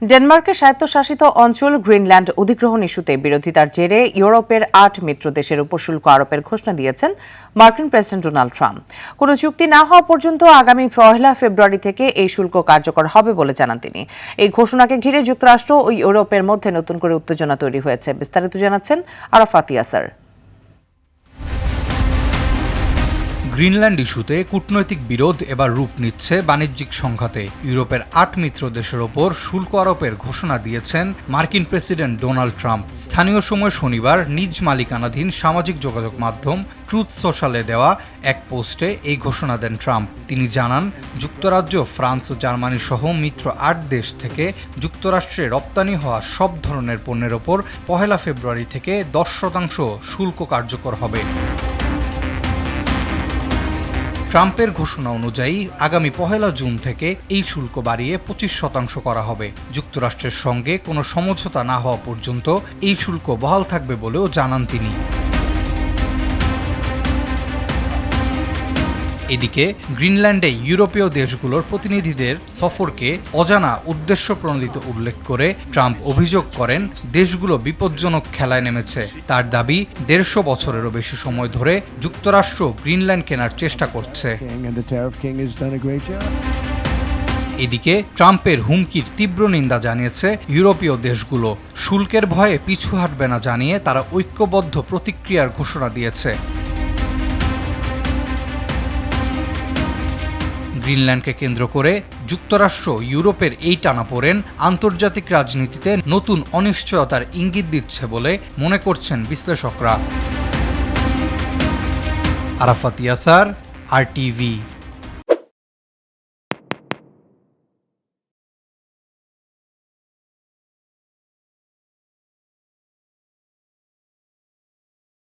ডেনমার্কের স্বায়ত্তশাসিত অঞ্চল গ্রিনল্যান্ড অধিগ্রহণ ইস্যুতে বিরোধিতার জেরে ইউরোপের ৮ মিত্র দেশের উপর শুল্ক আরোপের ঘোষণা দিয়েছেন মার্কিন প্রেসিডেন্ট ডোনাল্ড ট্রাম্প। কোনো চুক্তি না হওয়া পর্যন্ত আগামী ১ ফেব্রুয়ারি থেকে এই শুল্ক কার্যকর হবে বলে জানান তিনি। এই ঘোষণাকে ঘিরে যুক্তরাষ্ট্র ও ইউরোপের মধ্যে নতুন করে উত্তেজনা তৈরি হয়েছে। বিস্তারিত জানাচ্ছেন আরাফাত ইয়াসার। গ্রিনল্যান্ড ইস্যুতে কূটনৈতিক বিরোধ এবার রূপ নিচ্ছে বাণিজ্যিক সংঘাতে। ইউরোপের ৮ মিত্র দেশের ওপর শুল্ক আরোপের ঘোষণা দিয়েছেন মার্কিন প্রেসিডেন্ট ডোনাল্ড ট্রাম্প। স্থানীয় সময় শনিবার নিজ মালিকানাধীন সামাজিক যোগাযোগ মাধ্যম ট্রুথ সোশ্যালে দেওয়া এক পোস্টে এই ঘোষণা দেন ট্রাম্প। তিনি জানান, যুক্তরাজ্য, ফ্রান্স ও জার্মানি সহ মিত্র ৮ দেশ থেকে যুক্তরাষ্ট্রে রপ্তানি হওয়া সব ধরনের পণ্যের ওপর ১ ফেব্রুয়ারি থেকে ১০% শুল্ক কার্যকর হবে। ট্রাম্পের ঘোষণা অনুযায়ী আগামী ১ জুন থেকে এই শুল্ক বাড়িয়ে ২৫% করা হবে। যুক্তরাষ্ট্রের সঙ্গে কোনো সমঝোতা না হওয়া পর্যন্ত এই শুল্ক বহাল থাকবে বলেও জানান তিনি। এদিকে গ্রিনল্যান্ডে ইউরোপীয় দেশগুলোর প্রতিনিধিদের সফরকে অজানা উদ্দেশ্যপ্রণোদিত উল্লেখ করে ট্রাম্প অভিযোগ করেন, দেশগুলো বিপজ্জনক খেলায় নেমেছে। তার দাবি, ১৫০ বছরেরও বেশি সময় ধরে যুক্তরাষ্ট্র গ্রিনল্যান্ড কেনার চেষ্টা করছে। এদিকে ট্রাম্পের হুমকির তীব্র নিন্দা জানিয়েছে ইউরোপীয় দেশগুলো। শুল্কের ভয়ে পিছু হাঁটবে না জানিয়ে তারা ঐক্যবদ্ধ প্রতিক্রিয়ার ঘোষণা দিয়েছে। গ্রিনল্যান্ডকে কেন্দ্র করে যুক্তরাষ্ট্র ইউরোপের এই টানাপোড়েন আন্তর্জাতিক রাজনীতিতে নতুন অনিশ্চয়তার ইঙ্গিত দিচ্ছে বলে মনে করছেন বিশ্লেষকরা। আরাফাত ইয়াসার, RTV।